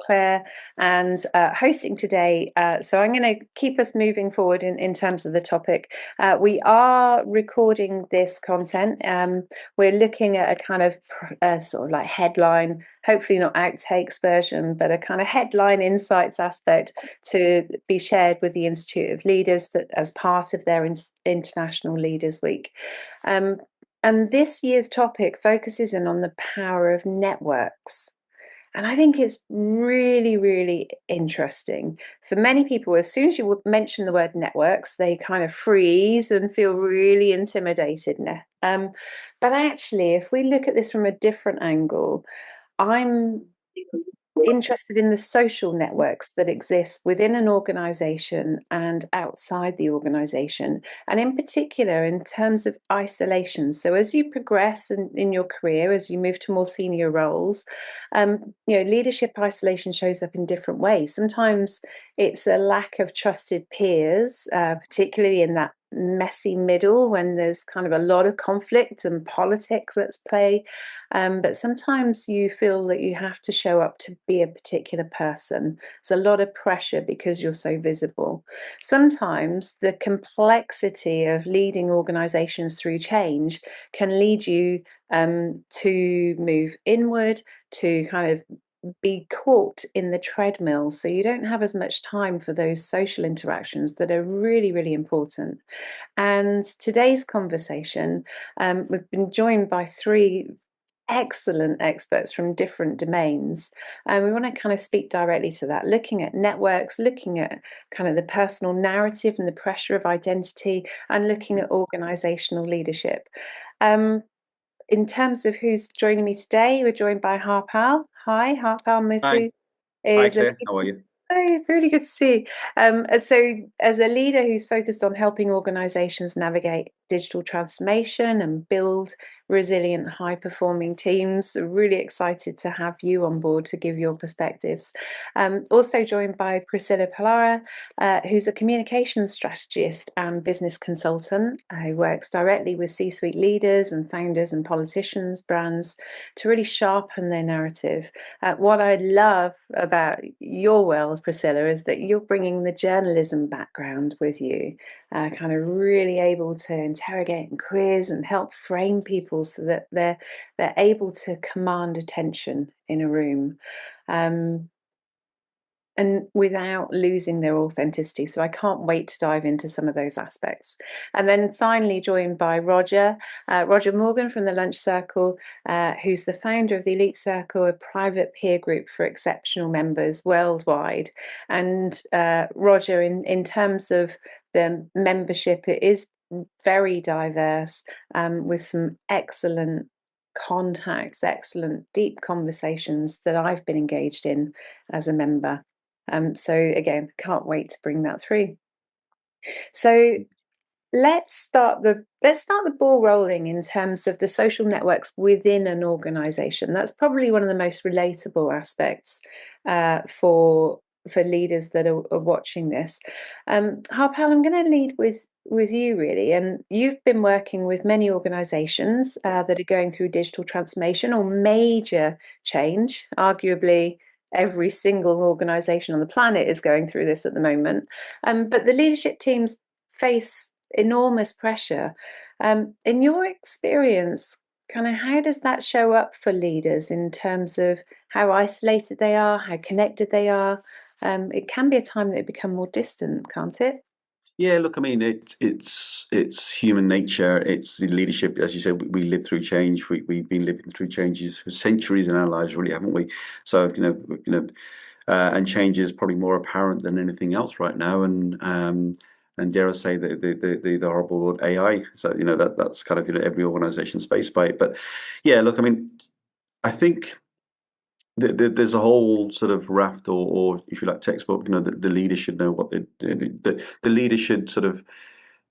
Claire, and hosting today. So I'm going to keep us moving forward in terms of the topic. We are recording this content. We're looking at a kind of sort of like headline, hopefully not outtakes version, but a kind of headline insights aspect to be shared with the Institute of Leaders that, as part of their International Leaders Week. And this year's topic focuses in on the power of networks. And I think it's really, really interesting. For many people, as soon as you would mention the word networks, they kind of freeze and feel really intimidated. But actually, if we look at this from a different angle, I'm interested in the social networks that exist within an organization and outside the organization, and in particular in terms of isolation. So as you progress in your career, as you move to more senior roles, leadership isolation shows up in different ways. Sometimes it's a lack of trusted peers, particularly in that messy middle when there's kind of a lot of conflict and politics at play. But sometimes you feel that you have to show up to be a particular person. It's a lot of pressure because you're so visible. Sometimes the complexity of leading organizations through change can lead you to move inward, to kind of be caught in the treadmill. So you don't have as much time for those social interactions that are really, really important. And today's conversation, we've been joined by three excellent experts from different domains. And we want to kind of speak directly to that, looking at networks, looking at kind of the personal narrative and the pressure of identity, and looking at organizational leadership. In terms of who's joining me today, we're joined by Harpal. Hi, Harpal Hi. Mutu Hi, is a Claire. How are you? Hi, really good to see you. So, as a leader who's focused on helping organizations navigate digital transformation and build resilient, high performing teams, really excited to have you on board to give your perspectives. Also joined by Priscilla Palara, who's a communications strategist and business consultant who works directly with C suite leaders and founders and politicians, brands to really sharpen their narrative. What I love about your world, Priscilla, is that you're bringing the journalism background with you, kind of really able to interrogate and quiz and help frame people so that they're able to command attention in a room. And without losing their authenticity. So I can't wait to dive into some of those aspects. And then finally joined by Roger Morgan from the Lunch Circle, who's the founder of the Elite Circle, a private peer group for exceptional members worldwide. And Roger, in terms of the membership, it is very diverse, with some excellent contacts, excellent deep conversations that I've been engaged in as a member. So again, can't wait to bring that through. So let's start the ball rolling in terms of the social networks within an organization. That's probably one of the most relatable aspects for leaders that are watching this. Harpal, I'm going to lead with you really, and you've been working with many organizations that are going through digital transformation or major change. Arguably every single organization on the planet is going through this at the moment, but the leadership teams face enormous pressure. In your experience, kind of how does that show up for leaders in terms of how isolated they are, how connected they are? It can be a time that they become more distant, can't it? Yeah, look, I mean, it's human nature. It's the leadership, as you said. We live through change. We've been living through changes for centuries in our lives, really, haven't we? So and change is probably more apparent than anything else right now. And dare I say the horrible word AI. So that's kind of every organization's faced by it. But yeah, look, I mean, I think. There's a whole sort of raft, or if you like, textbook. The leader should know what they do. The leader should sort of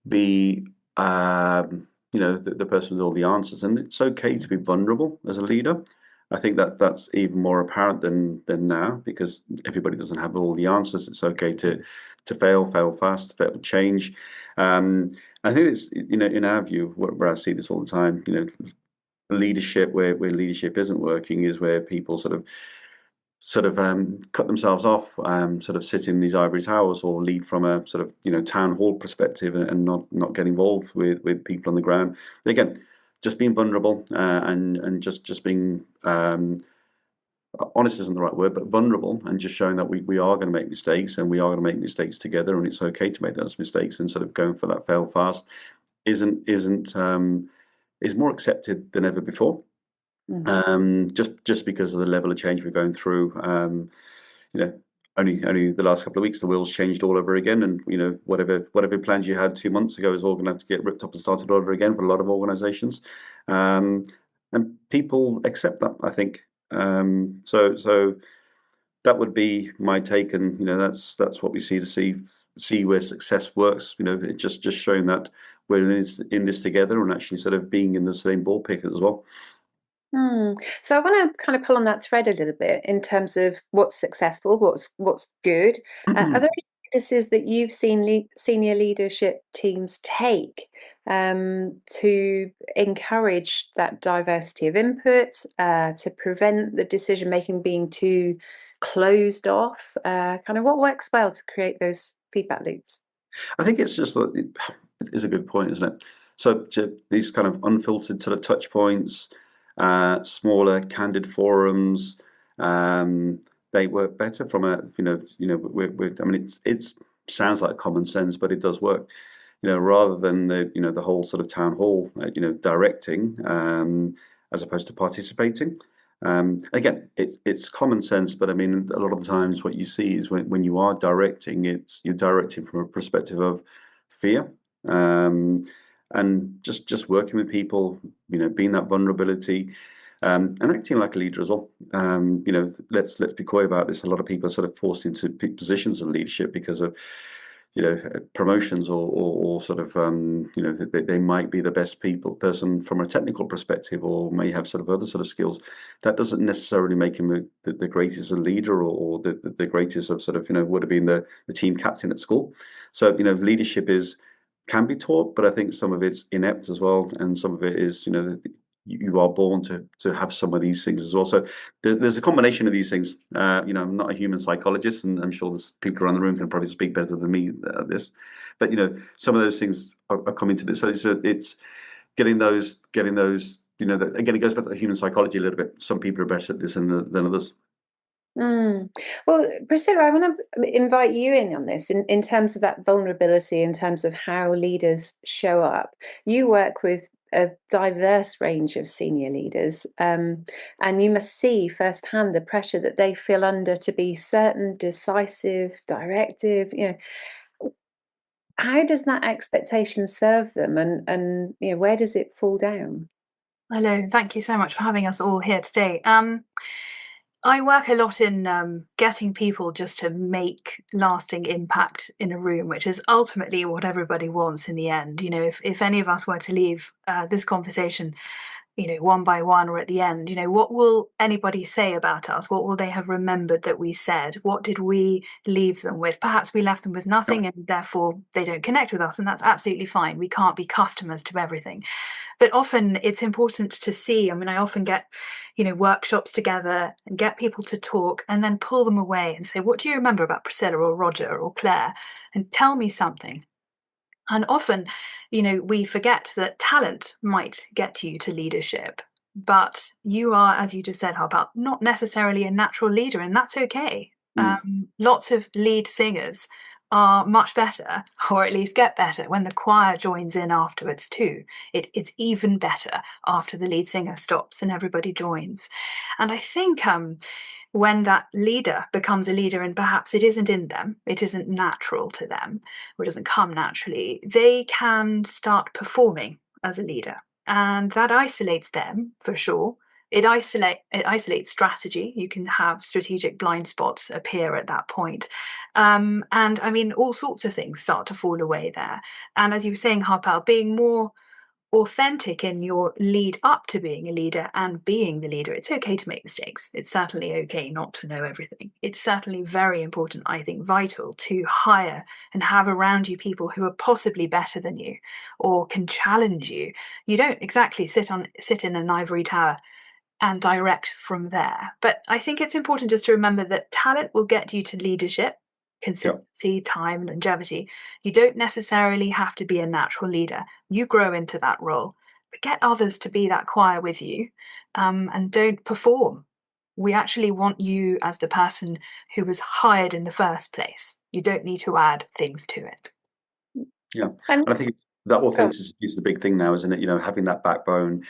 be, the person with all the answers, and it's okay to be vulnerable as a leader. I think that's even more apparent than now because everybody doesn't have all the answers. It's okay to fail fast, fail change. I think it's in our view where I see this all the time. Leadership where leadership isn't working is where people sort of sort of cut themselves off, sort of sit in these ivory towers, or lead from a sort of town hall perspective, and not get involved with people on the ground. Again, just being vulnerable, and just being honest isn't the right word, but vulnerable, and just showing that we are going to make mistakes, and we are going to make mistakes together, and it's okay to make those mistakes, and sort of going for that fail fast isn't is more accepted than ever before. Mm. Just because of the level of change we're going through. You know, only the last couple of weeks, the wheels changed all over again, and whatever plans you had 2 months ago is all going to have to get ripped up and started all over again for a lot of organisations, and people accept that, I think. So that would be my take, and that's what we see where success works. It's just showing that we're in this together, and actually sort of being in the same ball pick as well. So I want to kind of pull on that thread a little bit in terms of what's successful, what's good. Are there any practices that you've seen senior leadership teams take to encourage that diversity of input, to prevent the decision making being too closed off? Kind of what works well to create those feedback loops? I think it's just that it is a good point, isn't it? So these kind of unfiltered sort of touch points, smaller, candid forums, they work better from a I mean, it sounds like common sense, but it does work. Rather than the whole sort of town hall, directing, as opposed to participating. Again, it's common sense, but I mean, a lot of the times what you see is when you are directing, you're directing from a perspective of fear, and just working with people, being that vulnerability, and acting like a leader as well. Let's be coy about this. A lot of people are sort of forced into positions of leadership because of promotions, or sort of they might be the best person from a technical perspective, or may have sort of other sort of skills. That doesn't necessarily make him the greatest leader, or the greatest of sort of would have been the team captain at school. So leadership can be taught, but I think some of it's inept as well, and some of it is you are born to have some of these things as well. So there's a combination of these things. I'm not a human psychologist, and I'm sure there's people around the room can probably speak better than me at this. But some of those things are coming to this. So it's getting those. Again, it goes back to the human psychology a little bit. Some people are better at this than others. Well, Priscilla, I want to invite you in on this in terms of that vulnerability, in terms of how leaders show up. You work with a diverse range of senior leaders, and you must see firsthand the pressure that they feel under to be certain, decisive, directive. How does that expectation serve them, and where does it fall down? Hello, thank you so much for having us all here today. I work a lot in getting people just to make lasting impact in a room, which is ultimately what everybody wants in the end. If any of us were to leave this conversation, one by one or at the end, what will anybody say about us? What will they have remembered that we said? What did we leave them with? Perhaps we left them with nothing, and therefore they don't connect with us, and that's absolutely fine. We can't be customers to everything. But often it's important to see. I mean, I often get, workshops together and get people to talk, and then pull them away and say, what do you remember about Priscilla or Roger or Claire? And tell me something. And often, we forget that talent might get you to leadership, but you are, as you just said, Harpal, not necessarily a natural leader, and that's okay. Lots of lead singers are much better, or at least get better, when the choir joins in afterwards too. It's even better after the lead singer stops and everybody joins. And I think when that leader becomes a leader, and perhaps it isn't in them, it isn't natural to them, or it doesn't come naturally, they can start performing as a leader. And that isolates them for sure. It isolates strategy. You can have strategic blind spots appear at that point. And I mean, all sorts of things start to fall away there. And as you were saying, Harpal, being more authentic in your lead up to being a leader and being the leader. It's okay to make mistakes. It's certainly okay not to know everything. It's certainly very important, I think, vital to hire and have around you people who are possibly better than you or can challenge you. You don't exactly sit in an ivory tower and direct from there. But I think it's important just to remember that talent will get you to leadership, consistency, time, longevity. You don't necessarily have to be a natural leader. You grow into that role, but get others to be that choir with you, and don't perform. We actually want you as the person who was hired in the first place. You don't need to add things to it. Yeah, And and I think that oh, authenticity is the big thing now, isn't it? Having that backbone,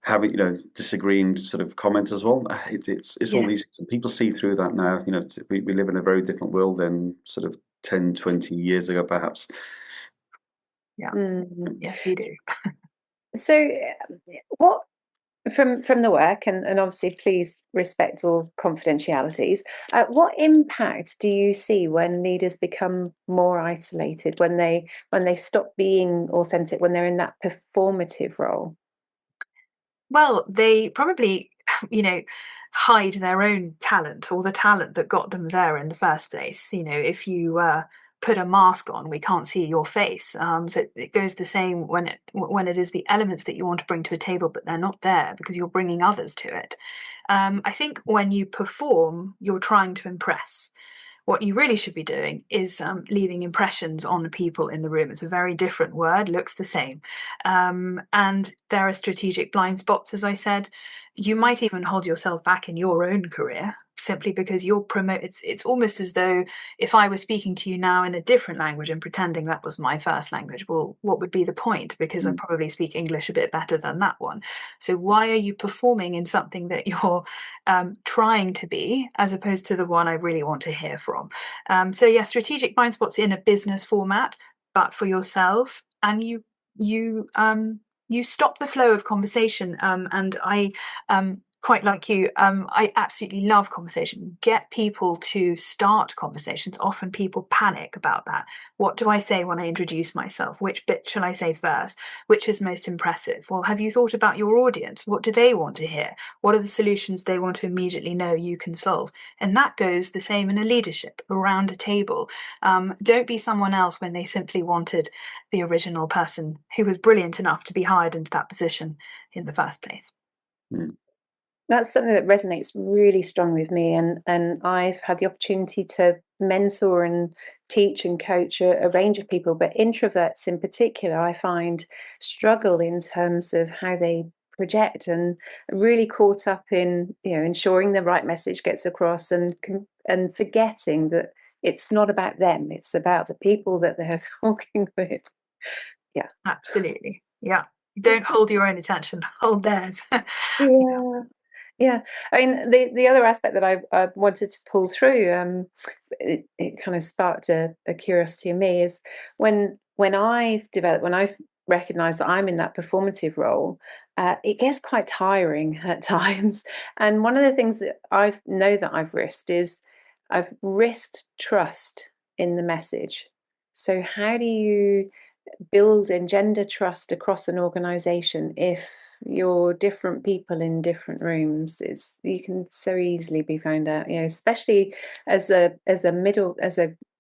having disagreeing sort of comments as well. It's all Yeah, these things. People see through that now. We live in a very different world than sort of 10, 20 years ago, perhaps. yeah, mm. yes, we do. So, what from the work, and obviously, please respect all confidentialities. What impact do you see when leaders become more isolated, when they stop being authentic, when they're in that performative role? Well, they probably, hide their own talent or the talent that got them there in the first place. If you put a mask on, we can't see your face. So it goes the same when it is the elements that you want to bring to a table, but they're not there because you're bringing others to it. I think when you perform, you're trying to impress. What you really should be doing is leaving impressions on the people in the room. It's a very different word, looks the same. And there are strategic blind spots, as I said. You might even hold yourself back in your own career simply because you're promote. It's almost as though if I was speaking to you now in a different language and pretending that was my first language, well, what would be the point? Because I Mm. probably speak English a bit better than that one. So why are you performing in something that you're trying to be, as opposed to the one I really want to hear from? So yeah, strategic blind spots in a business format, but for yourself, and you stop the flow of conversation. And I quite like you. I absolutely love conversation. Get people to start conversations. Often people panic about that. What do I say when I introduce myself? Which bit shall I say first? Which is most impressive? Well, have you thought about your audience? What do they want to hear? What are the solutions they want to immediately know you can solve? And that goes the same in a leadership around a table. Don't be someone else when they simply wanted the original person who was brilliant enough to be hired into that position in the first place. Mm. That's something that resonates really strong with me, and I've had the opportunity to mentor and teach and coach a range of people, but introverts in particular, I find struggle in terms of how they project and really caught up in ensuring the right message gets across and forgetting that it's not about them, it's about the people that they're talking with. Yeah. Absolutely. Yeah. Don't hold your own attention, hold theirs. Yeah. Yeah, I mean, the other aspect that I wanted to pull through, it kind of sparked a curiosity in me is when I've recognised that I'm in that performative role, it gets quite tiring at times. And one of the things that I know that I've risked is I've risked trust in the message. So how do you build and gender trust across an organization if you're different people in different rooms? It's You can so easily be found out, especially as a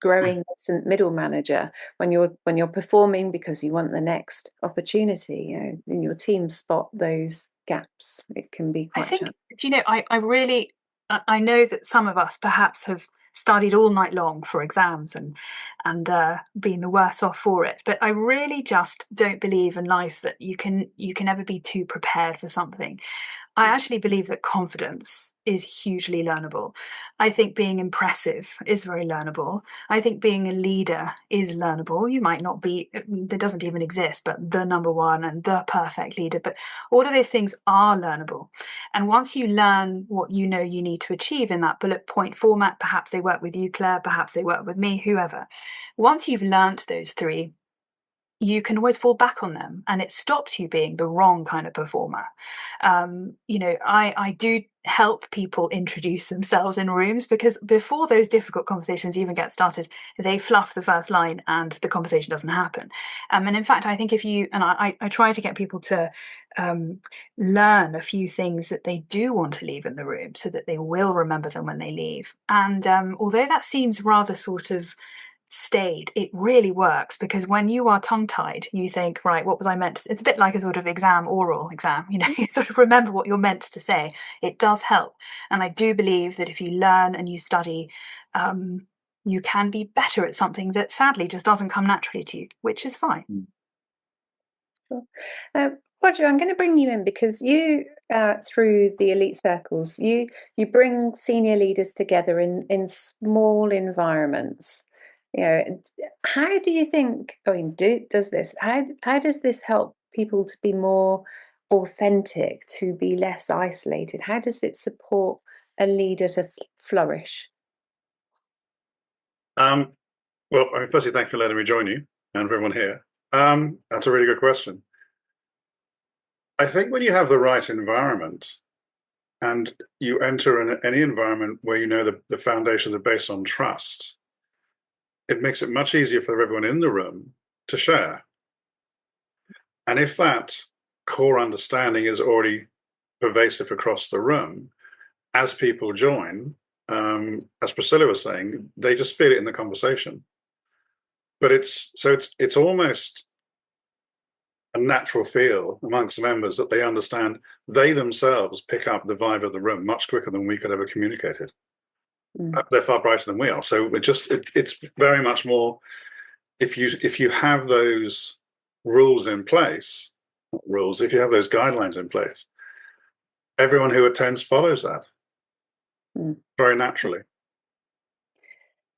growing middle manager, when you're performing because you want the next opportunity, in your team spot those gaps. It can be I quite think, challenging. I really, I know that some of us perhaps have studied all night long for exams and been the worse off for it. But I really just don't believe in life that you can ever be too prepared for something. I actually believe that confidence is hugely learnable. I think being impressive is very learnable. I think being a leader is learnable. You might not be, there doesn't even exist, but the number one and the perfect leader. But all of those things are learnable. And once you learn what you know you need to achieve in that bullet point format, perhaps they work with you, Claire, perhaps they work with me, whoever. Once you've learnt those three, you can always fall back on them and it stops you being the wrong kind of performer. I do help people introduce themselves in rooms because before those difficult conversations even get started, they fluff the first line and the conversation doesn't happen. And in fact, I think if you, and I try to get people to learn a few things that they do want to leave in the room so that they will remember them when they leave. And although that seems rather sort of stayed. It really works, because when you are tongue-tied, you think, right, what was I meant to? It's a bit like a sort of oral exam, you sort of remember what you're meant to say. It does help. And I do believe that if you learn and you study, you can be better at something that sadly just doesn't come naturally to you, which is fine. Sure. Roger, I'm going to bring you in because you, through the elite circles, you bring senior leaders together in small environments. How do you think? I mean, does this? How does this help people to be more authentic, to be less isolated? How does it support a leader to flourish? Well, firstly, thank you for letting me join you and for everyone here. That's a really good question. I think when you have the right environment and you enter in any environment where you know the foundations are based on trust, it makes it much easier for everyone in the room to share. And if that core understanding is already pervasive across the room, as people join, as Priscilla was saying, they just feel it in the conversation. But it's almost a natural feel amongst the members that they understand. They themselves pick up the vibe of the room much quicker than we could ever communicate it. They're far brighter than we are. So it's very much more, if you have those rules in place, not rules, if you have those guidelines in place, everyone who attends follows that very naturally.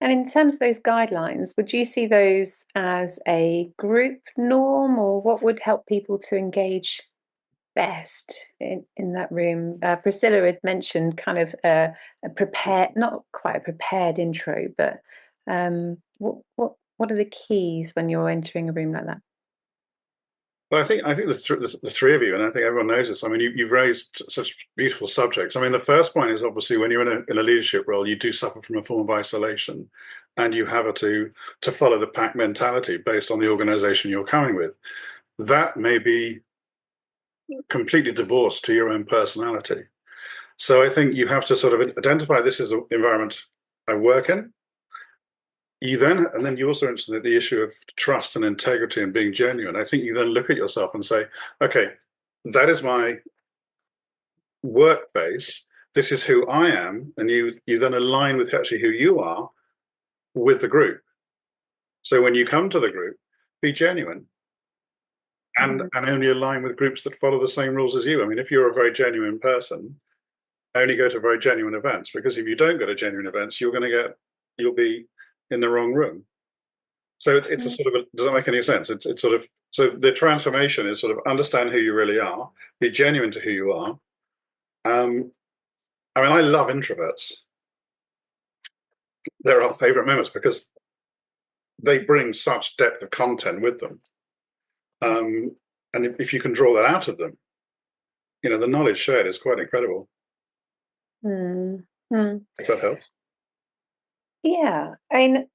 And in terms of those guidelines, would you see those as a group norm, or what would help people to engage best in that room? Priscilla had mentioned kind of a prepared, not quite a prepared intro, but what are the keys when you're entering a room like that? Well, I think the three of you, and I think everyone knows this. I mean, you've raised such beautiful subjects. I mean, the first point is obviously when you're in a leadership role, you do suffer from a form of isolation, and you have to follow the pack mentality based on the organisation you're coming with. That may be completely divorced to your own personality. So I think you have to sort of identify this as the environment I work in. And then you also mentioned the issue of trust and integrity and being genuine. I think you then look at yourself and say, okay, that is my work base. This is who I am. And you then align with actually who you are with the group. So when you come to the group, be genuine and only align with groups that follow the same rules as you. I mean, if you're a very genuine person, only go to very genuine events, because if you don't go to genuine events, you'll be in the wrong room. So it's a sort of does that make any sense? It's sort of, so the transformation is sort of understand who you really are, be genuine to who you are. I mean, I love introverts. They're our favorite members because they bring such depth of content with them. And if you can draw that out of them, the knowledge shared is quite incredible. If that helps. Yeah, I mean,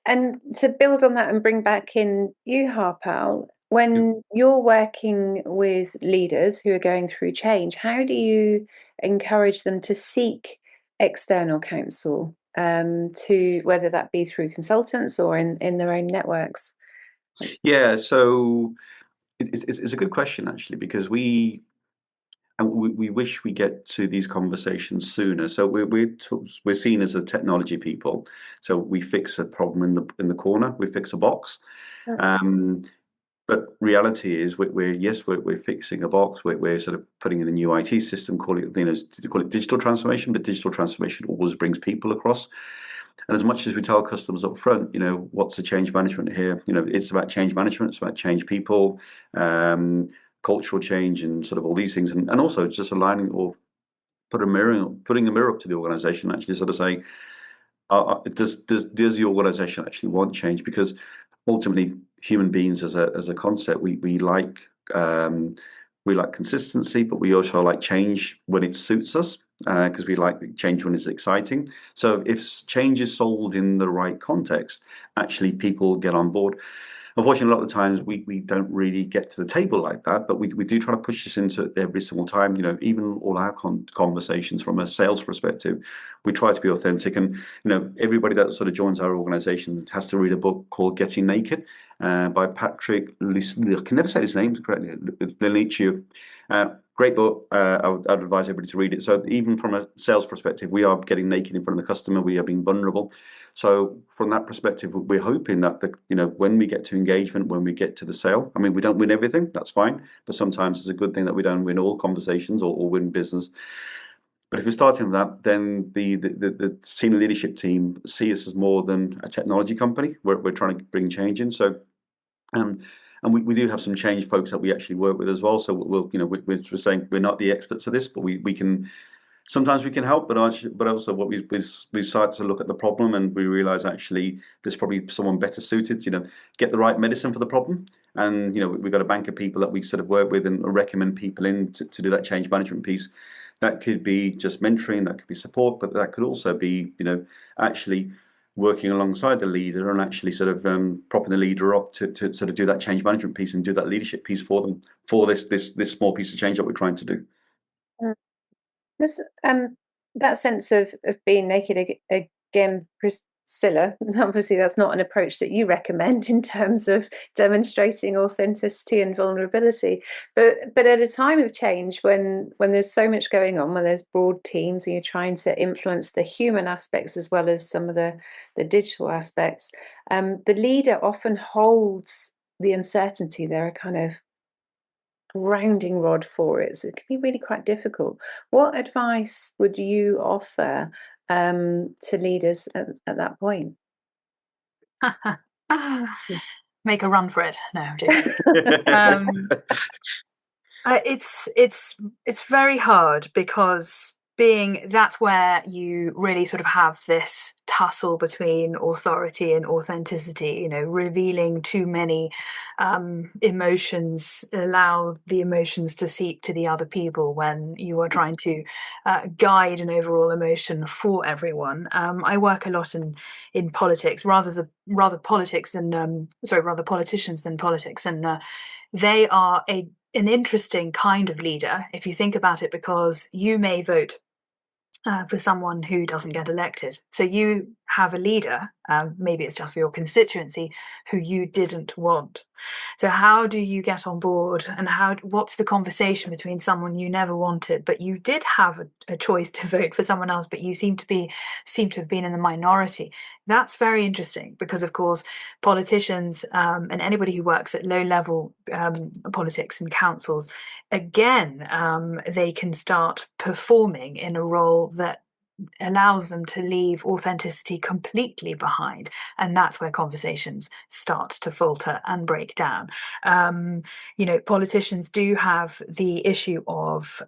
and to build on that and bring back in you, Harpal, when you're working with leaders who are going through change, how do you encourage them to seek external counsel, to whether that be through consultants or in their own networks? Yeah, so it's a good question actually, because we wish we get to these conversations sooner. So we're seen as a technology people. So we fix a problem in the corner. We fix a box. But reality is we're fixing a box. We're sort of putting in a new IT system, call it digital transformation. But digital transformation always brings people across. And as much as we tell customers up front, what's the change management here? It's about change management. It's about change people. Cultural change and sort of all these things, and also just aligning or putting a mirror up to the organization, actually sort of saying, does the organization actually want change? Because ultimately, human beings as a concept, we like consistency, but we also like change when it suits us, because we like change when it's exciting. So if change is sold in the right context, actually people get on board. unfortunately, a lot of the times we don't really get to the table like that, but we do try to push this into every single time. Even all our conversations from a sales perspective, we try to be authentic. And everybody that sort of joins our organisation has to read a book called Getting Naked by Patrick. I can never say his name correctly. Lenicio. Great book. I'd advise everybody to read it. So even from a sales perspective, we are getting naked in front of the customer. We are being vulnerable. So from that perspective, we're hoping that when we get to engagement, when we get to the sale, I mean, we don't win everything. That's fine, but sometimes it's a good thing that we don't win all conversations or win business. But if we're starting with that, then the senior leadership team see us as more than a technology company. We're trying to bring change in. So. And we do have some change folks that we actually work with as well. So we're saying we're not the experts of this, but we can sometimes we can help. But also what we start to look at the problem, and we realize actually there's probably someone better suited to get the right medicine for the problem. And we've got a bank of people that we sort of work with and recommend people in to do that change management piece. That could be just mentoring, that could be support, but that could also be actually working alongside the leader and actually sort of propping the leader up to sort of do that change management piece and do that leadership piece for them for this small piece of change that we're trying to do. This, that sense of being naked again, Priscilla, obviously that's not an approach that you recommend in terms of demonstrating authenticity and vulnerability. But at a time of change, when there's so much going on, when there's broad teams and you're trying to influence the human aspects as well as some of the digital aspects, the leader often holds the uncertainty. They're a kind of grounding rod for it, so it can be really quite difficult. What advice would you offer to leaders at that point? Make a run for it. No, I'm joking. It's very hard because that's where you really sort of have this tussle between authority and authenticity. Revealing too many emotions, allow the emotions to seep to the other people when you are trying to guide an overall emotion for everyone. I work a lot in politics, rather politicians than politics, and they are an interesting kind of leader, if you think about it, because you may vote for someone who doesn't get elected. So you have a leader, maybe it's just for your constituency, who you didn't want. So how do you get on board, and what's the conversation between someone you never wanted, but you did have a choice to vote for someone else, but you seem to have been in the minority? That's very interesting because, of course, politicians and anybody who works at low level politics and councils, again, they can start performing in a role that allows them to leave authenticity completely behind, and that's where conversations start to falter and break down. Politicians do have the issue of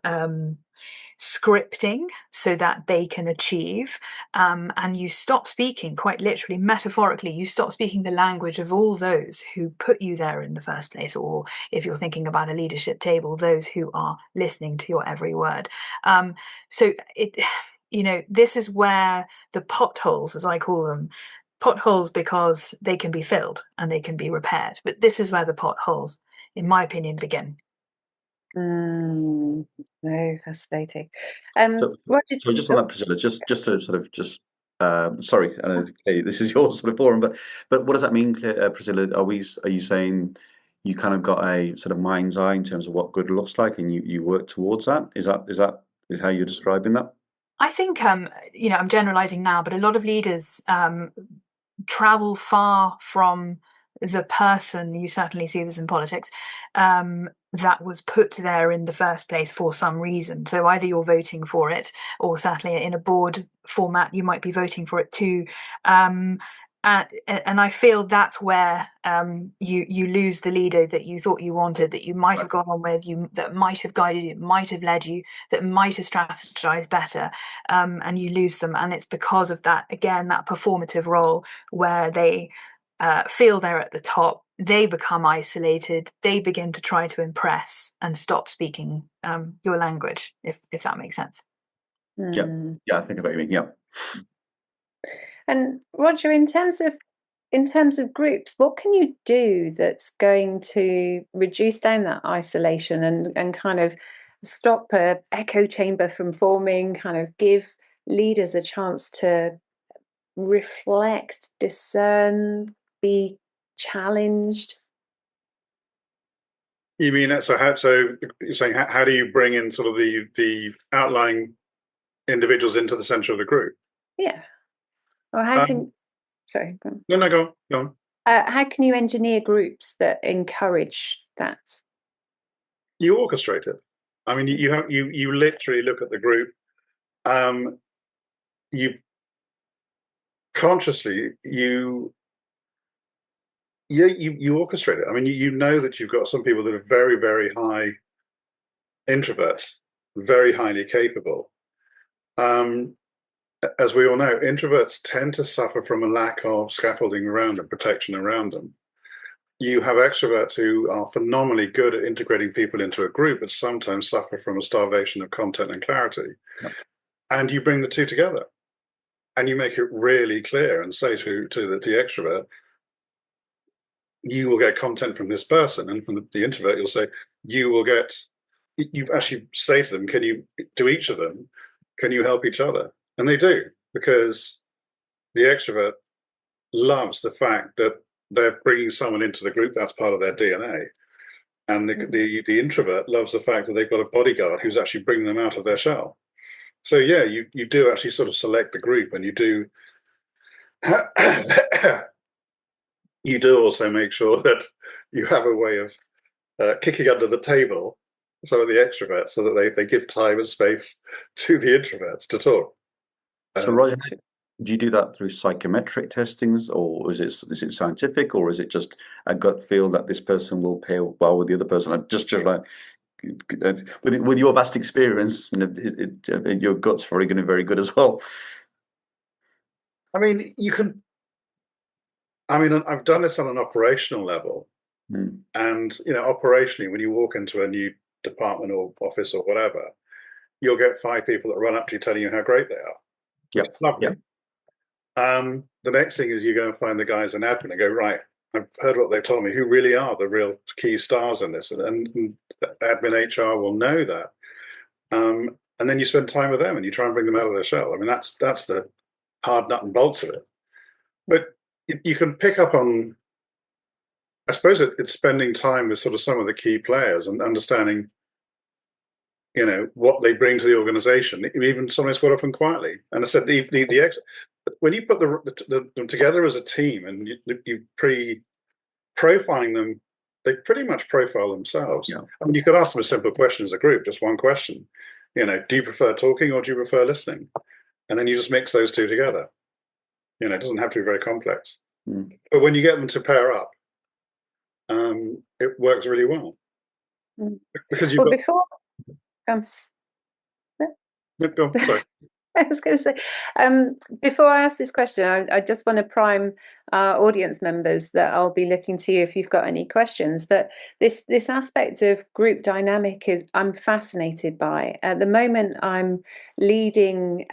scripting so that they can achieve, and you stop speaking, quite literally, metaphorically, you stop speaking the language of all those who put you there in the first place, or if you're thinking about a leadership table, those who are listening to your every word. So this is where the potholes, as I call them, potholes because they can be filled and they can be repaired, but this is where the potholes, in my opinion, begin. No, fascinating. So just on that, Priscilla, just to sort of sorry, this is your sort of forum, but what does that mean, Priscilla? Are you saying you kind of got a sort of mind's eye in terms of what good looks like, and you work towards that? Is how you're describing that? I think I'm generalizing now, but a lot of leaders travel far from the person, you certainly see this in politics, that was put there in the first place for some reason. So either you're voting for it, or certainly in a board format, you might be voting for it too. And I feel that's where you lose the leader that you thought you wanted, that you might have gone on with, that might have guided you, might have led you, that might have strategized better, and you lose them. And it's because of that, again, that performative role where they feel they're at the top, they become isolated, they begin to try to impress and stop speaking your language, if that makes sense. Yeah, I think about what you mean. Yeah. And Roger, in terms of in terms of groups, what can you do that's going to reduce down that isolation and kind of stop a echo chamber from forming, kind of give leaders a chance to reflect, discern, be challenged? You mean so? So you're saying how do you bring in sort of the outlying individuals into the center of the group? Yeah. Or how can sorry, go on. No, go on. How can you engineer groups that encourage that? You orchestrate it. I mean, you literally look at the group. You consciously you orchestrate it. I mean, you know that you've got some people that are very, very high introverts, very highly capable. As we all know, introverts tend to suffer from a lack of scaffolding around them, protection around them. You have extroverts who are phenomenally good at integrating people into a group, but sometimes suffer from a starvation of content and clarity. Yep. And you bring the two together, and you make it really clear and say to the extrovert, you will get content from this person, and from the introvert, you'll say, you will get. You actually say to them, can you, to each of them, can you help each other? And they do, because the extrovert loves the fact that they're bringing someone into the group that's part of their DNA. And the introvert loves the fact that they've got a bodyguard who's actually bringing them out of their shell. So yeah, you do actually sort of select the group, and you do you do also make sure that you have a way of kicking under the table some of the extroverts so that they give time and space to the introverts to talk. So, Roger, do you do that through psychometric testings, or is it scientific, or is it just a gut feel that this person will pair well with the other person? I'm just like, with your vast experience, your gut's probably going to be very good as well. I mean, I've done this on an operational level, and operationally, when you walk into a new department or office or whatever, you'll get 5 people that run up to you telling you how great they are. Yep. Lovely. Yep. The next thing is you go and find the guys in admin and go, right, I've heard what they've told me, who really are the real key stars in this, and admin HR will know that. And then you spend time with them and you try and bring them out of their shell. I mean, that's the hard nut and bolts of it. But you can pick up on, I suppose it's spending time with sort of some of the key players and understanding, what they bring to the organization, even sometimes quite often quietly. And I said, when you put them together as a team and you profiling them, they pretty much profile themselves. Yeah. I mean, you could ask them a simple question as a group, just one question. Do you prefer talking or do you prefer listening? And then you just mix those two together. It doesn't have to be very complex. But when you get them to pair up, it works really well. Because you've got... Before... Go on, sorry. I was going to say, before I ask this question, I just want to prime our audience members that I'll be looking to you if you've got any questions. But this aspect of group dynamic I'm fascinated by. At the moment, I'm leading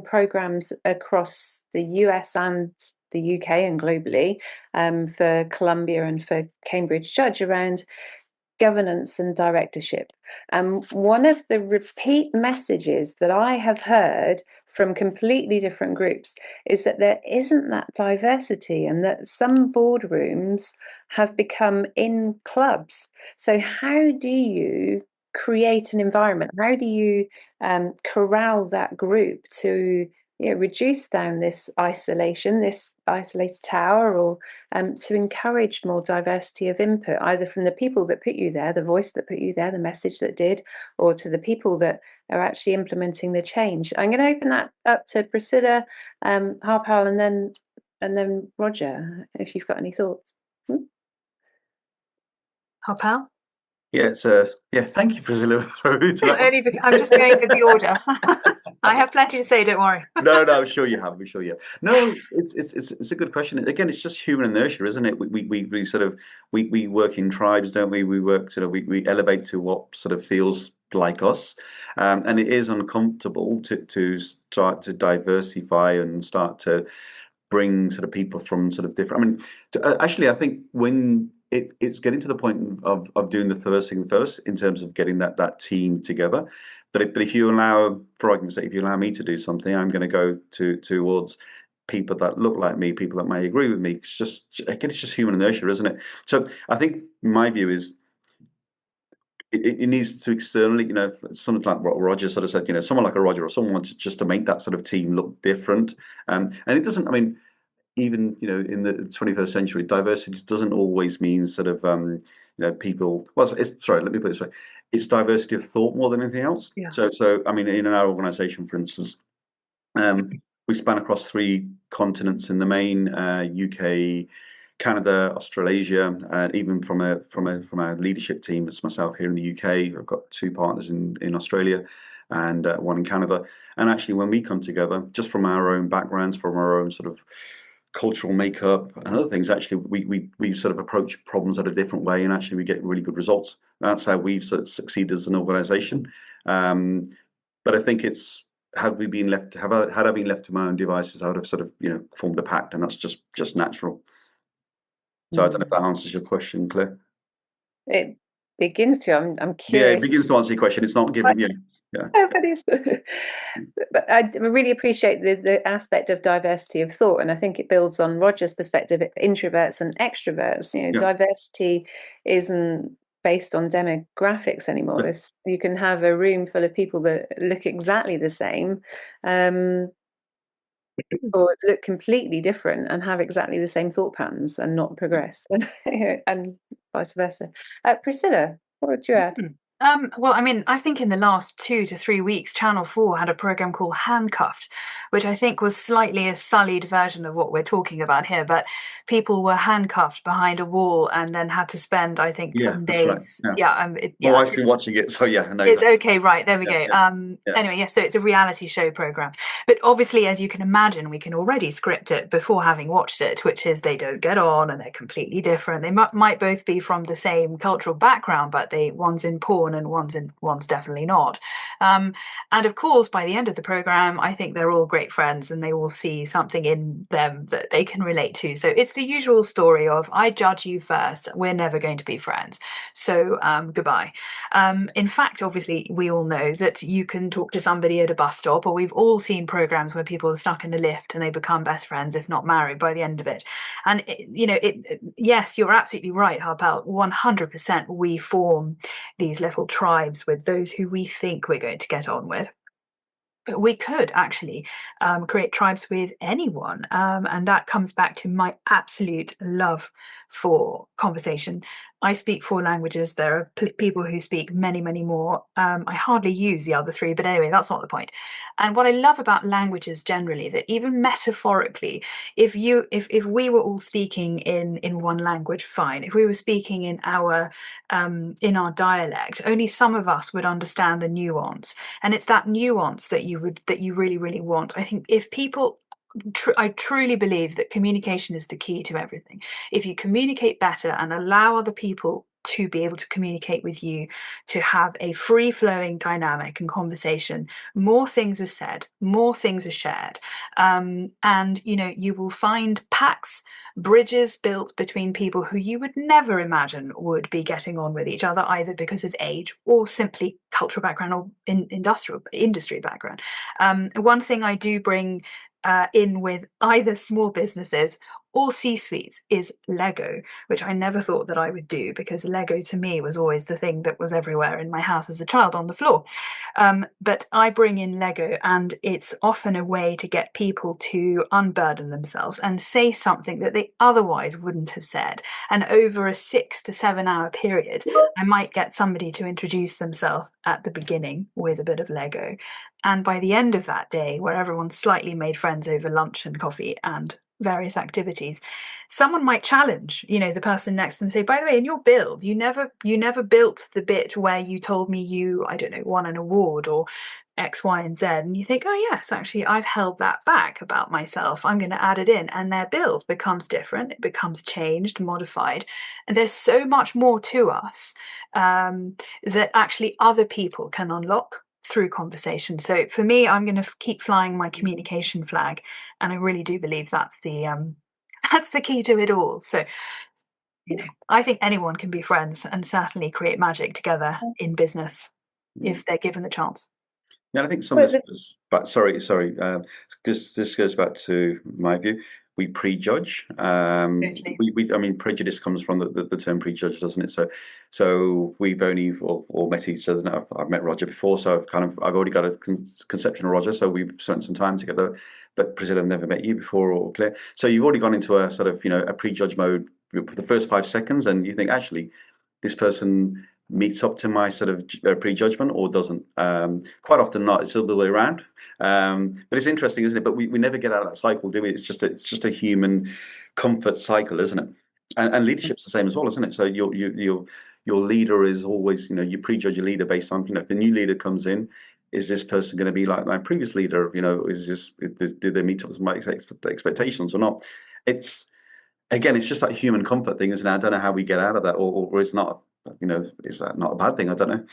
programs across the US and the UK and globally for Columbia and for Cambridge Judge around governance and directorship. And one of the repeat messages that I have heard from completely different groups is that there isn't that diversity, and that some boardrooms have become in clubs. So how do you create an environment? How do you corral that group to reduce down this isolation, this isolated tower, or to encourage more diversity of input, either from the people that put you there, the voice that put you there, the message that did, or to the people that are actually implementing the change? I'm going to open that up to Priscilla, Harpal, and then Roger, if you've got any thoughts. Harpal? Yeah, thank you, Priscilla. I'm just going with the order. I have plenty to say, don't worry. No, I'm sure you have. No, it's a good question. Again, it's just human inertia, isn't it? We sort of we work in tribes, don't we? We work we elevate to what sort of feels like us, and it is uncomfortable to start to diversify and start to bring sort of people from sort of different. I mean, actually, I think when it's getting to the point of doing the first thing first in terms of getting that team together. But if you allow, for argument's sake, if you allow me to do something, I'm going to go towards people that look like me, people that may agree with me. It's just, again, it's just human inertia, isn't it? So I think my view is it needs to externally, something like what Roger sort of said, someone like a Roger or someone just to make that sort of team look different. And it doesn't, I mean, even, in the 21st century, diversity doesn't always mean sort of, people, well, sorry, let me put it this way. It's diversity of thought more than anything else. Yeah. So I mean, in our organisation, for instance, we span across 3 continents in the main, UK, Canada, Australasia, even from our leadership team, it's myself here in the UK. I've got 2 partners in Australia and 1 in Canada. And actually, when we come together, just from our own backgrounds, from our own sort of cultural makeup and other things, actually, we sort of approach problems in a different way, and actually we get really good results. That's how we've sort of succeeded as an organisation. But I think it's, had I been left to my own devices, I would have sort of formed a pact, and that's just natural. So I don't know if that answers your question, Claire. It begins to. I'm Yeah, it curious. begins to answer your question. It's not given. Yeah. But I really appreciate the aspect of diversity of thought, and I think it builds on Roger's perspective, introverts and extroverts. Diversity isn't based on demographics anymore. You can have a room full of people that look exactly the same, or look completely different and have exactly the same thought patterns and not progress, and vice versa. Priscilla, what would you add? Well, I mean, I think in the last 2 to 3 weeks, Channel 4 had a program called Handcuffed, which I think was slightly a sullied version of what we're talking about here. But people were handcuffed behind a wall and then had to spend, I think, 10 days. Right. My wife's been watching it, so yeah, I know. It's okay, right, there we go. Anyway, yes, so it's a reality show program. But obviously, as you can imagine, we can already script it before having watched it, which is they don't get on and they're completely different. They might both be from the same cultural background, but one's in porn and one's definitely not. And of course, by the end of the program, I think they're all great friends and they all see something in them that they can relate to. So it's the usual story of, I judge you first, we're never going to be friends. So goodbye. In fact, obviously, we all know that you can talk to somebody at a bus stop, or we've all seen programs where people are stuck in a lift and they become best friends, if not married, by the end of it. And, yes, you're absolutely right, Harpal, 100% we form these little tribes with those who we think we're going to get on with. But we could actually create tribes with anyone. And that comes back to my absolute love for conversation. I speak 4 languages. There are people who speak many, many more. I hardly use the other 3, but anyway, that's not the point. And what I love about languages generally, that even metaphorically, if we were all speaking in one language, fine. If we were speaking in our dialect, only some of us would understand the nuance. And it's that nuance that you really, really want. I think if people, I truly believe that communication is the key to everything. If you communicate better and allow other people to be able to communicate with you, to have a free-flowing dynamic and conversation, more things are said, more things are shared, and you will find pacts, bridges built between people who you would never imagine would be getting on with each other, either because of age or simply cultural background or industry background. One thing I do bring in with either small businesses or C-suites is Lego, which I never thought that I would do, because Lego to me was always the thing that was everywhere in my house as a child on the floor. But I bring in Lego, and it's often a way to get people to unburden themselves and say something that they otherwise wouldn't have said. And over a 6 to 7 hour period, I might get somebody to introduce themselves at the beginning with a bit of Lego. And by the end of that day, where everyone slightly made friends over lunch and coffee and various activities, someone might challenge, the person next to them, say, by the way, in your build, you never built the bit where you told me you, I don't know, won an award or X, Y, and Z. And you think, oh yes, actually, I've held that back about myself. I'm going to add it in. And their build becomes different. It becomes changed, modified. And there's so much more to us that actually other people can unlock through conversation. So for me, I'm going to keep flying my communication flag, and I really do believe that's the key to it all. So, I think anyone can be friends and certainly create magic together in business if they're given the chance. Yeah, I think some of this, but sorry, because this goes back to my view. We prejudge. I mean, prejudice comes from the term prejudge, doesn't it? So we've only all met each other now. I've met Roger before, so I've already got a conception of Roger. So we've spent some time together. But Priscilla, I've never met you before, or Claire. So you've already gone into a sort of a prejudge mode for the first 5 seconds, and you think actually this person meets up to my sort of prejudgment or doesn't. Quite often not. It's the other way around. But it's interesting, isn't it? But we never get out of that cycle, do we? It's just a human comfort cycle, isn't it? And leadership's the same as well, isn't it? So your leader is always, you prejudge your leader based on, if the new leader comes in, is this person going to be like my previous leader? Did they meet up to my expectations or not? It's just that human comfort thing, isn't it? I don't know how we get out of that, or it's not. Is that not a bad thing? I don't know.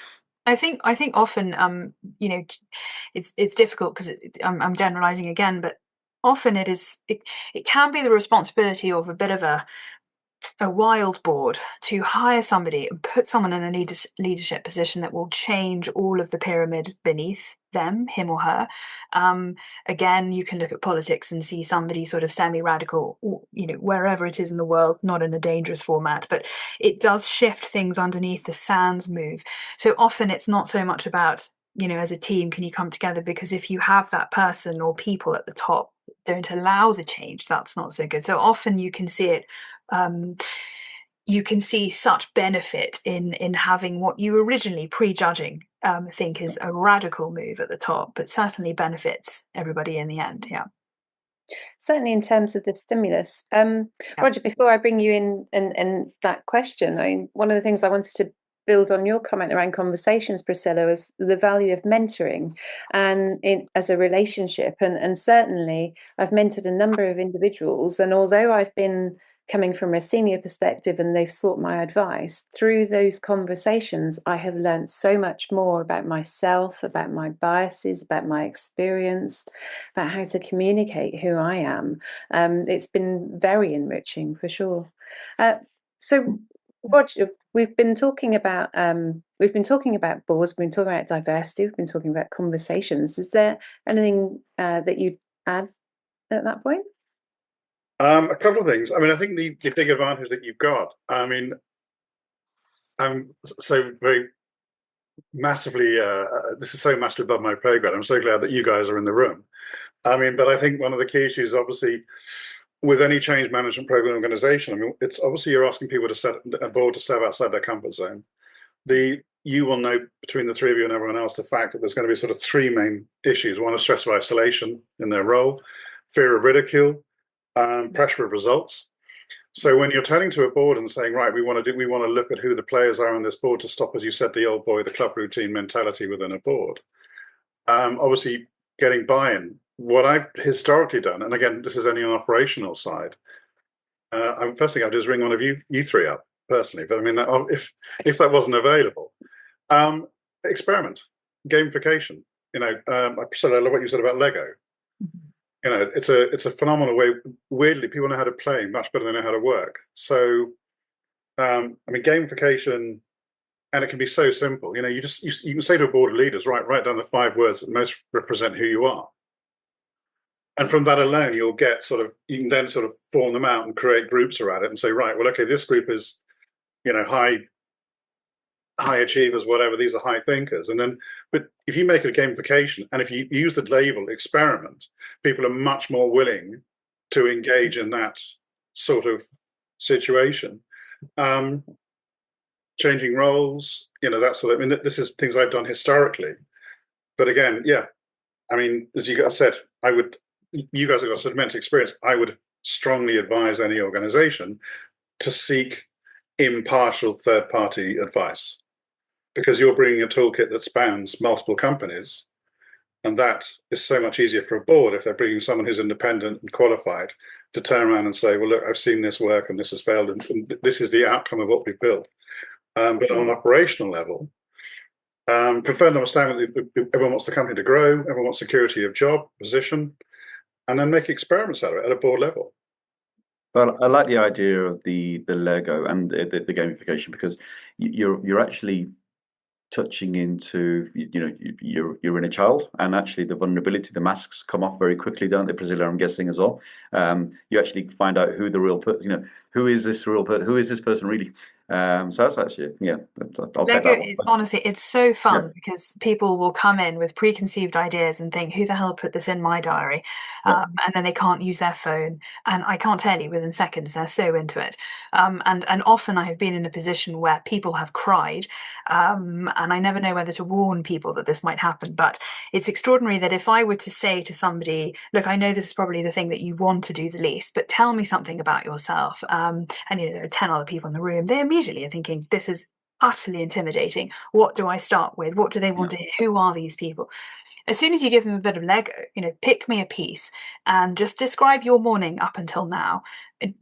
I think often, it's difficult because I'm generalizing again, but often it can be the responsibility of a bit of a wild board to hire somebody and put someone in a leadership position that will change all of the pyramid beneath them, him or her. Again, you can look at politics and see somebody sort of semi-radical, wherever it is in the world, not in a dangerous format, but it does shift things underneath. The sands move. So often it's not so much about, as a team, can you come together? Because if you have that person or people at the top don't allow the change, that's not so good. So often you can see it. You can see such benefit in having what you originally prejudging think is a radical move at the top, but certainly benefits everybody in the end. Yeah. Certainly in terms of the stimulus. Roger, before I bring you in and that question, one of the things I wanted to build on your comment around conversations, Priscilla, was the value of mentoring and as a relationship. And certainly I've mentored a number of individuals, and although I've been coming from a senior perspective and they've sought my advice, through those conversations, I have learned so much more about myself, about my biases, about my experience, about how to communicate who I am. It's been very enriching for sure. So Roger, we've been talking about boards, we've been talking about diversity, we've been talking about conversations. Is there anything that you'd add at that point? A couple of things. I mean, I think the big advantage that you've got, I mean, I'm so very massively, this is so massively above my pay grade. I'm so glad that you guys are in the room. I mean, but I think one of the key issues, obviously, with any change management program organization, I mean, it's obviously you're asking people to set a board to step outside their comfort zone. You will know between the three of you and everyone else the fact that there's going to be sort of three main issues. One is stress of isolation in their role, fear of ridicule, pressure of results. So when you're turning to a board and saying, right, we want to look at who the players are on this board to stop, as you said, the old boy, the club routine mentality within a board. Obviously, getting buy-in. What I've historically done, and again, this is only an operational side. First thing I'd do is ring one of you three up personally. But I mean, if that wasn't available, experiment, gamification. I love what you said about Lego. It's a phenomenal way. Weirdly, people know how to play much better than they know how to work. So, I mean, gamification, and it can be so simple. You can say to a board of leaders, write down the 5 words that most represent who you are, and from that alone, you can then sort of form them out and create groups around it, and say, right, well, okay, this group is, high achievers, whatever. These are high thinkers, but if you make it a gamification, and if you use the label experiment, people are much more willing to engage in that sort of situation. Changing roles, that sort of. I mean, this is things I've done historically, but again, yeah. I mean, as you guys said, you guys have got sort of immense experience. I would strongly advise any organization to seek impartial third-party advice, because you're bringing a toolkit that spans multiple companies, and that is so much easier for a board if they're bringing someone who's independent and qualified to turn around and say, well, look, I've seen this work and this has failed, and this is the outcome of what we've built. But on an operational level, Confirmed understanding that everyone wants the company to grow, everyone wants security of job, position, and then make experiments out of it at a board level. Well, I like the idea of the Lego and the gamification, because you're actually touching into, you're in a child, and actually the vulnerability, the masks come off very quickly, don't they, Priscilla? I'm guessing as well. You actually find out who the real person, who is this real person, who is this person really? So that's actually, yeah, I'll take Lego that one. is honestly, it's so fun Yeah. because people will come in with preconceived ideas and think, who the hell put this in my diary? Yeah. And then they can't use their phone. And I can't tell you, within seconds, they're so into it. And often I have been in a position where people have cried. And I never know whether to warn people that this might happen. But it's extraordinary that if I were to say to somebody, look, I know this is probably the thing that you want to do the least, but tell me something about yourself. And there are 10 other people in the room. They immediately are thinking, this is utterly intimidating. What do I start with? What do they want to hear? Who are these people? As soon as you give them a bit of Lego, pick me a piece and just describe your morning up until now.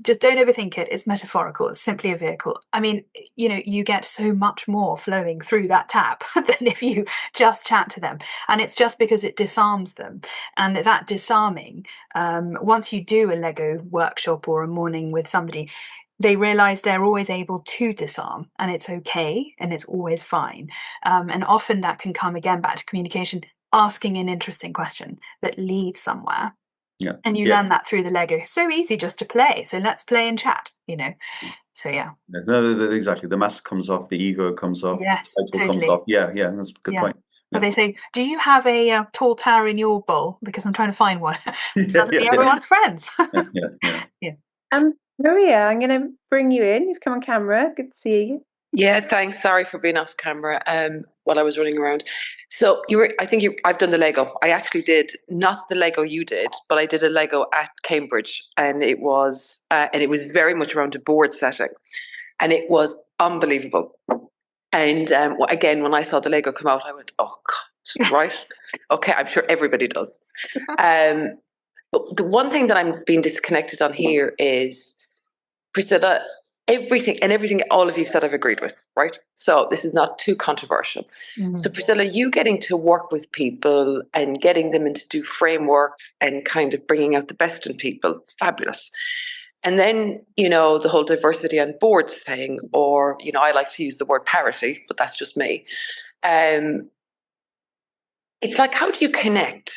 Just don't overthink it. It's metaphorical. It's simply a vehicle. I mean, you get so much more flowing through that tap than if you just chat to them. And it's just because it disarms them. And that disarming, once you do a Lego workshop or a morning with somebody, they realize they're always able to disarm, and it's okay and it's always fine. And often that can come again back to communication, asking an interesting question that leads somewhere. Yeah. And you learn that through the Lego. So easy just to play. So let's play and chat, So yeah. No, exactly. The mask comes off, the ego comes off, Yes, the title totally. comes off. Yeah, that's a good point. But they say, do you have a tall tower in your bowl? Because I'm trying to find one. Suddenly everyone's friends. Yeah. Maria, I'm going to bring you in. You've come on camera. Good to see you. Yeah, thanks. Sorry for being off camera while I was running around. So I've done the Lego. I actually did not the Lego you did, but I did a Lego at Cambridge, and it was very much around a board setting, and it was unbelievable. And again, when I saw the Lego come out, I went, "Oh God, right? Okay, I'm sure everybody does." But the one thing that I'm being disconnected on here is, Priscilla, everything all of you said I've agreed with, right? So this is not too controversial. Mm-hmm. So Priscilla, you getting to work with people and getting them into do frameworks and kind of bringing out the best in people, fabulous. And then, the whole diversity on boards thing, or, I like to use the word parity, but that's just me. It's like, how do you connect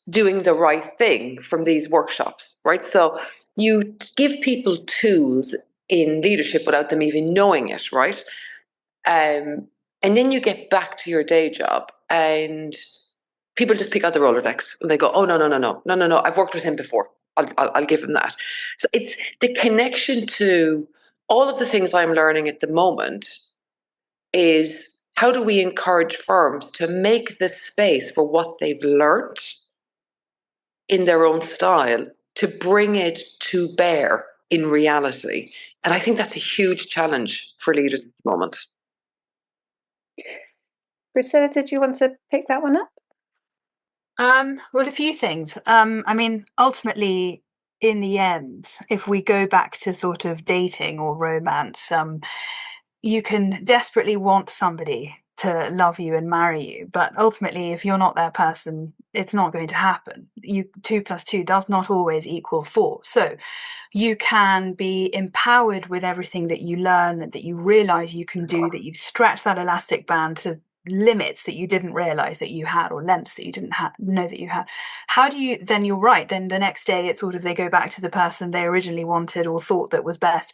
doing the right thing from these workshops, right? So you give people tools in leadership without them even knowing it, right? And then you get back to your day job and people just pick out the Rolodex and they go, oh, no, I've worked with him before. I'll give him that. So it's the connection to all of the things I'm learning at the moment is, how do we encourage firms to make the space for what they've learned in their own style to bring it to bear in reality? And I think that's a huge challenge for leaders at the moment. Priscilla, did you want to pick that one up? Well, a few things. Ultimately, in the end, if we go back to sort of dating or romance, you can desperately want somebody to love you and marry you, but ultimately, if you're not their person, it's not going to happen. 2 + 2 does not always equal 4. So you can be empowered with everything that you learn, that you realize you can do, that you've stretched that elastic band to limits that you didn't realize that you had, or lengths that you didn't know that you had. How do you then? You're right, then the next day it's sort of, they go back to the person they originally wanted or thought that was best.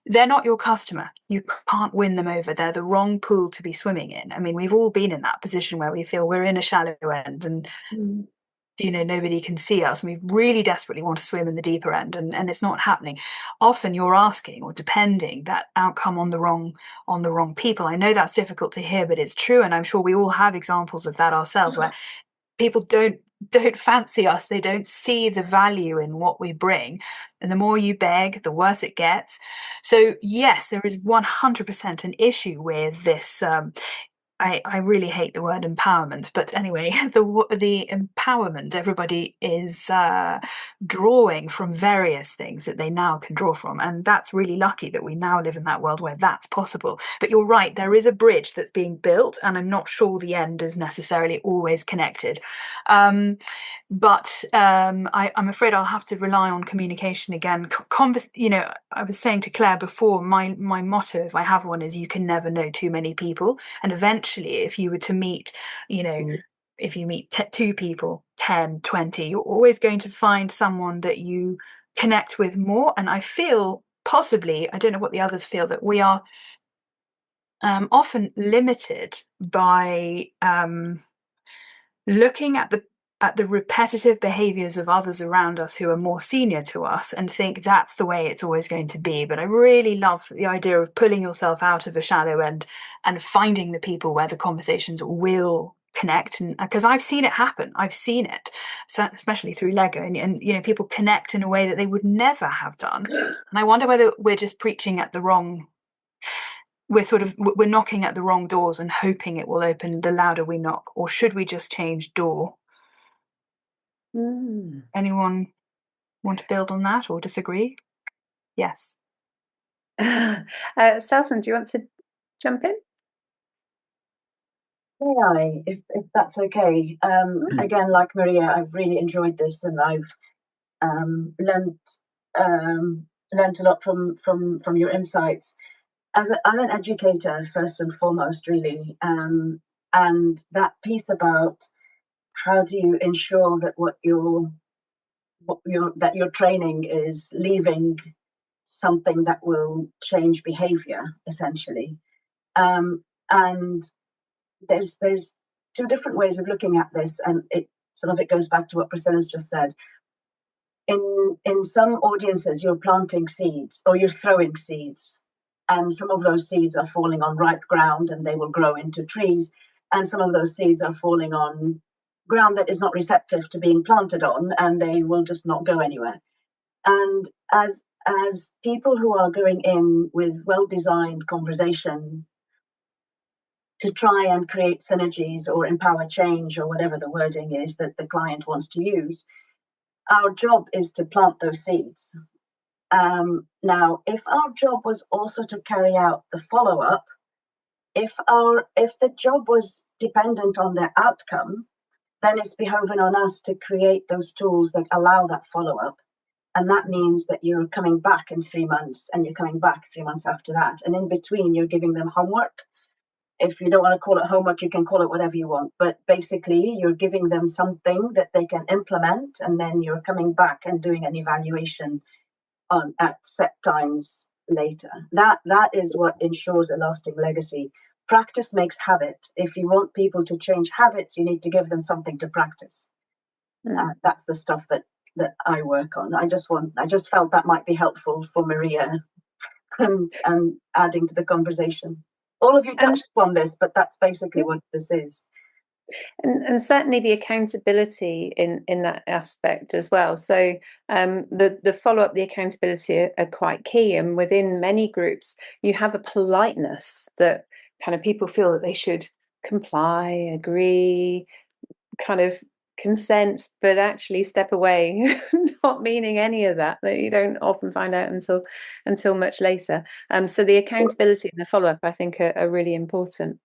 They're not your customer. You can't win them over. They're the wrong pool to be swimming in. I mean, we've all been in that position where we feel we're in a shallow end and nobody can see us, and we really desperately want to swim in the deeper end, and it's not happening. Often you're asking or depending that outcome on the wrong people. I know that's difficult to hear, but it's true, and I'm sure we all have examples of that ourselves, where people don't fancy us. They don't see the value in what we bring, and the more you beg, the worse it gets. So yes, there is 100% an issue with this I really hate the word empowerment, but anyway, the empowerment everybody is drawing from various things that they now can draw from, and that's really lucky that we now live in that world where that's possible. But you're right, there is a bridge that's being built, and I'm not sure the end is necessarily always connected. But I'm afraid I'll have to rely on communication again. I was saying to Claire before, my motto, if I have one, is you can never know too many people. And eventually, if you were to meet, if you meet two people, 10, 20, you're always going to find someone that you connect with more. And I feel possibly, I don't know what the others feel, that we are often limited by looking at the repetitive behaviors of others around us who are more senior to us and think that's the way it's always going to be. But I really love the idea of pulling yourself out of a shallow end and finding the people where the conversations will connect, and because I've seen it happen, I've seen it, so especially through Lego, and people connect in a way that they would never have done. And I wonder whether we're just preaching at the wrong, we're knocking at the wrong doors and hoping it will open the louder we knock, or should we just change door? Anyone want to build on that or disagree? Yes. Salson, do you want to jump in? Yeah, if that's okay. Again, like Maria, I've really enjoyed this, and I've learned a lot from your insights. I'm an educator first and foremost, really, and that piece about how do you ensure that what your training is leaving something that will change behavior, essentially, and there's two different ways of looking at this, and some of it goes back to what Priscilla's just said. In some audiences, you're planting seeds or you're throwing seeds, and some of those seeds are falling on ripe ground and they will grow into trees, and some of those seeds are falling on ground that is not receptive to being planted on, and they will just not go anywhere. And as people who are going in with well-designed conversation to try and create synergies or empower change or whatever the wording is that the client wants to use, our job is to plant those seeds. Now, if our job was also to carry out the follow-up, if the job was dependent on their outcome, then it's behoving on us to create those tools that allow that follow-up. And that means that you're coming back in 3 months, and you're coming back 3 months after that. And in between, you're giving them homework. If you don't want to call it homework, you can call it whatever you want. But basically, you're giving them something that they can implement, and then you're coming back and doing an evaluation at set times later. That is what ensures a lasting legacy. Practice makes habit. If you want people to change habits, you need to give them something to practice. That's the stuff that I work on. I just felt that might be helpful for Maria and adding to the conversation. All of you touched on this, but that's basically what this is. And certainly the accountability in that aspect as well. So the follow-up, the accountability are quite key. And within many groups, you have a politeness that kind of people feel that they should comply, agree, kind of consent, but actually step away, not meaning any of that you don't often find out until much later. So the accountability and the follow-up, I think, are really important.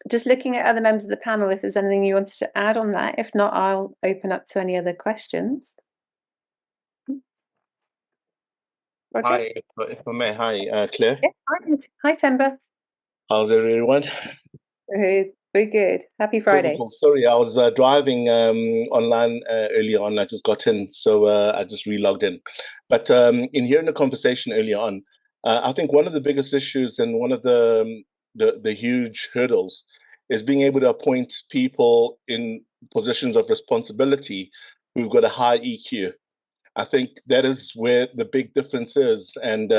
Just looking at other members of the panel, if there's anything you wanted to add on that. If not, I'll open up to any other questions. Roger? Hi, if I may. Hi, Claire. Yeah, hi, Temba. How's everyone? Very good. Happy Friday. Cool. Sorry, I was driving online earlier on. I just got in, so I just relogged in. But in hearing the conversation earlier on, I think one of the biggest issues and one of the huge hurdles is being able to appoint people in positions of responsibility who've got a high EQ. I think that is where the big difference is, and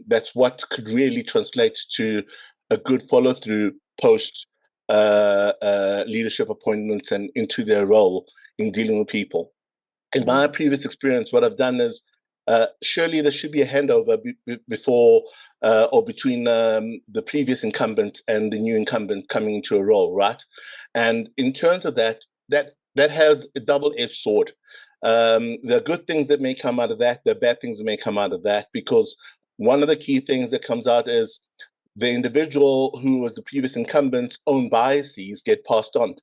that's what could really translate to a good follow-through post leadership appointments and into their role in dealing with people. In my previous experience, what I've done is surely there should be a handover before or between the previous incumbent and the new incumbent coming into a role, right? And in terms of that has a double-edged sword. There are good things that may come out of that. There are bad things that may come out of that, because one of the key things that comes out is the individual who was the previous incumbent's own biases get passed on.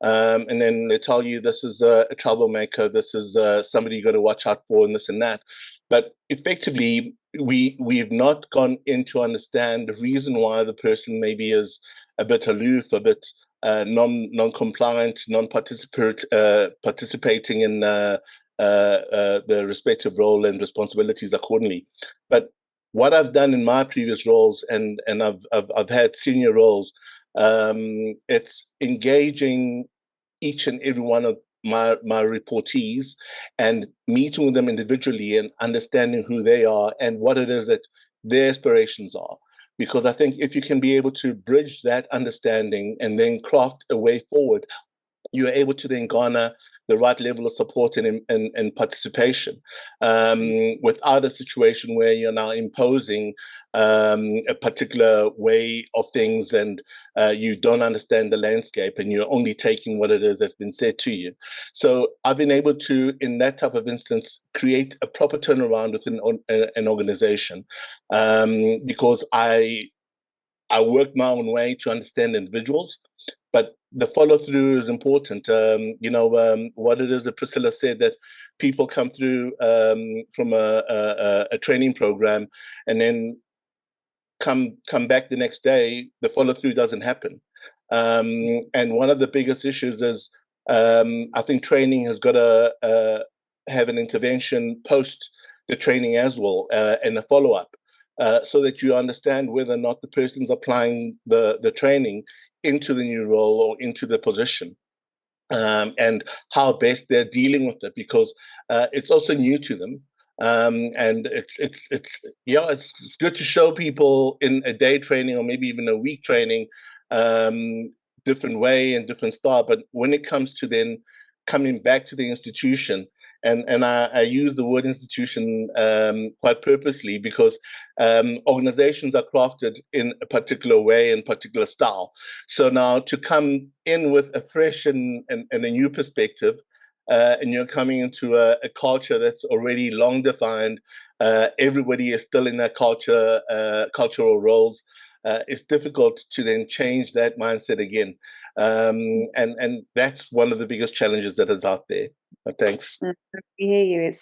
And then they tell you this is a troublemaker, this is somebody you got to watch out for, and this and that. But effectively, we've not gone in to understand the reason why the person maybe is a bit aloof, a bit non-compliant, participating in the respective role and responsibilities accordingly. But what I've done in my previous roles, and I've had senior roles, it's engaging each and every one of my reportees and meeting with them individually and understanding who they are and what it is that their aspirations are. Because I think if you can be able to bridge that understanding and then craft a way forward, you're able to then garner the right level of support and participation, without a situation where you're now imposing a particular way of things, and you don't understand the landscape and you're only taking what it is that's been said to you. So I've been able to, in that type of instance, create a proper turnaround within an organization, because I work my own way to understand individuals, but the follow through is important. What it is that Priscilla said, that people come through from a training program and then come back the next day, the follow through doesn't happen. And one of the biggest issues is, I think training has got to have an intervention post the training as well, and a follow up. So that you understand whether or not the person's applying the training into the new role or into the position, and how best they're dealing with it, because it's also new to them. And it's good to show people in a day training or maybe even a week training, different way and different style. But when it comes to then coming back to the institution, and I use the word institution quite purposely, because organizations are crafted in a particular way and particular style. So now to come in with a fresh and a new perspective, and you're coming into a culture that's already long defined, everybody is still in their cultural roles. It's difficult to then change that mindset again. And that's one of the biggest challenges that is out there. Thanks. I hear you.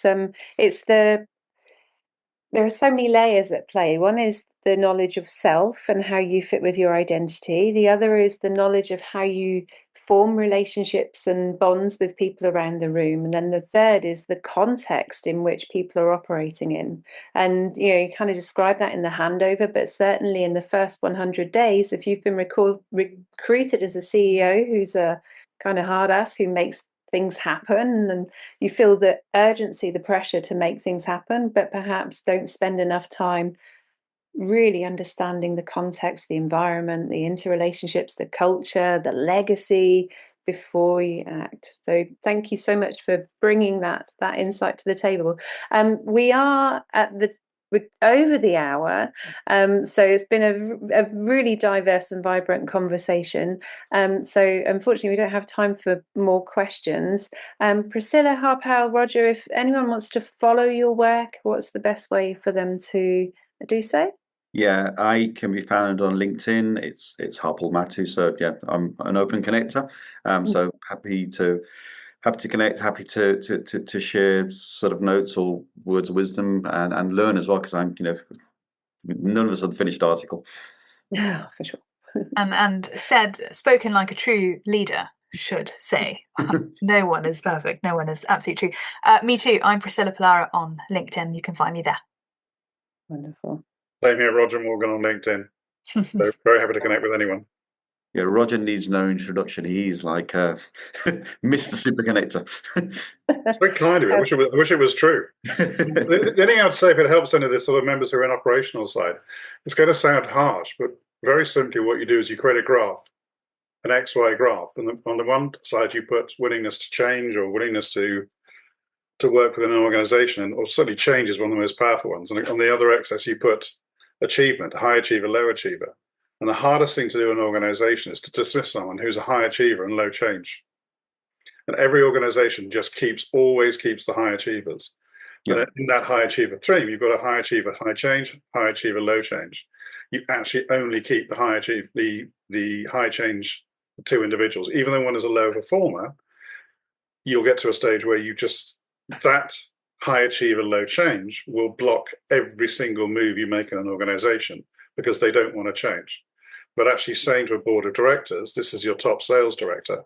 There are so many layers at play. One is the knowledge of self and how you fit with your identity. The other is the knowledge of how you form relationships and bonds with people around the room. And then the third is the context in which people are operating in. And, you kind of describe that in the handover, but certainly in the first 100 days, if you've been recruited as a CEO who's a kind of hard ass who makes things happen, and you feel the urgency, the pressure to make things happen, but perhaps don't spend enough time really understanding the context, the environment, the interrelationships, the culture, the legacy before you act. So thank you so much for bringing that insight to the table. We are we're over the hour, so it's been a really diverse and vibrant conversation. So unfortunately, we don't have time for more questions. Priscilla, Harpal, Roger, if anyone wants to follow your work, what's the best way for them to do so? Yeah, I can be found on LinkedIn. It's Harpal Matu. So yeah, I'm an open connector. So happy to connect, happy to share sort of notes or words of wisdom and learn as well, because I'm, none of us have the finished article. Yeah, for sure. And spoken like a true leader should say. No one is perfect. No one is absolutely true. Me too. I'm Priscilla Pallara on LinkedIn. You can find me there. Wonderful. Same here, Roger Morgan on LinkedIn. So very happy to connect with anyone. Yeah, Roger needs no introduction. He's like Mr. Super Connector. Very kind of you. I wish it was true. The thing I'd say, if it helps any of the sort of members who are in operational side, it's going to sound harsh, but very simply what you do is you create a graph, an XY graph. And on the one side, you put willingness to change or willingness to to work within an organization, or certainly change is one of the most powerful ones. And on the other axis, you put achievement, high achiever, low achiever. And the hardest thing to do in an organization is to dismiss someone who's a high achiever and low change. And every organization just always keeps the high achievers. Yep. And in that high achiever theme, you've got a high achiever, high change, high achiever, low change. You actually only keep the high achiever, the high change, two individuals. Even though one is a low performer, you'll get to a stage where that high achiever, low change will block every single move you make in an organization because they don't want to change. But actually saying to a board of directors, this is your top sales director,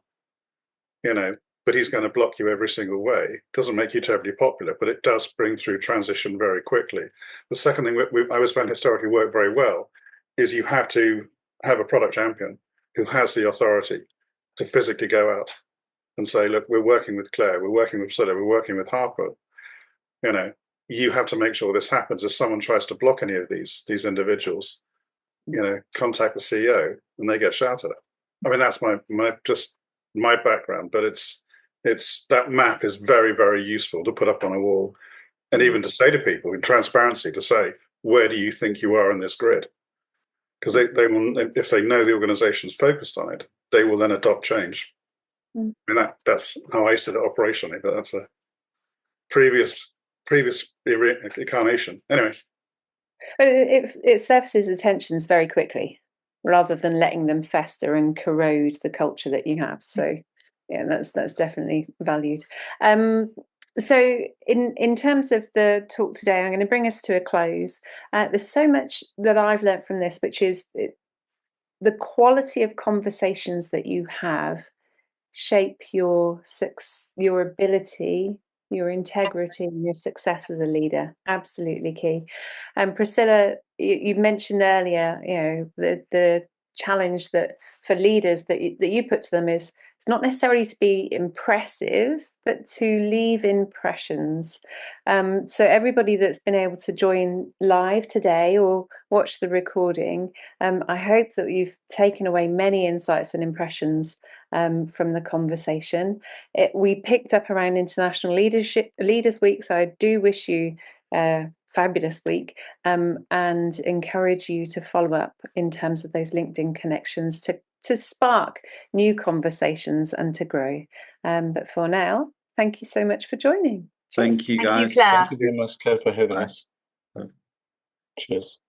but he's going to block you every single way. Doesn't make you terribly popular, but it does bring through transition very quickly. The second thing I always found historically worked very well is you have to have a product champion who has the authority to physically go out and say, look, we're working with Claire, we're working with Priscilla, we're working with Harper. You have to make sure this happens. If someone tries to block any of these individuals, contact the CEO and they get shouted at. I mean, that's my background, but it's that map is very, very useful to put up on a wall, and even to say to people in transparency, to say, where do you think you are in this grid? Because they will, if they know the organization's focused on it, they will then adopt change. I mean, that's how I used to do it operationally, but that's a previous incarnation. Anyway. But it surfaces the tensions very quickly, rather than letting them fester and corrode the culture that you have. So, yeah, that's definitely valued. So, in terms of the talk today, I'm going to bring us to a close. There's so much that I've learned from this, which is the quality of conversations that you have shape your ability, your integrity, and your success as a leader. Absolutely key. And Priscilla, you mentioned earlier, the challenge that for leaders that you put to them is it's not necessarily to be impressive, but to leave impressions. So everybody that's been able to join live today or watch the recording, I hope that you've taken away many insights and impressions from the conversation. We picked up around International Leaders Week, so I do wish you a fabulous week and encourage you to follow up in terms of those LinkedIn connections to spark new conversations and to grow. But for now, thank you so much for joining. Thank you, guys. Thank you, Claire. Thank you very much, Claire, for having us. Cheers.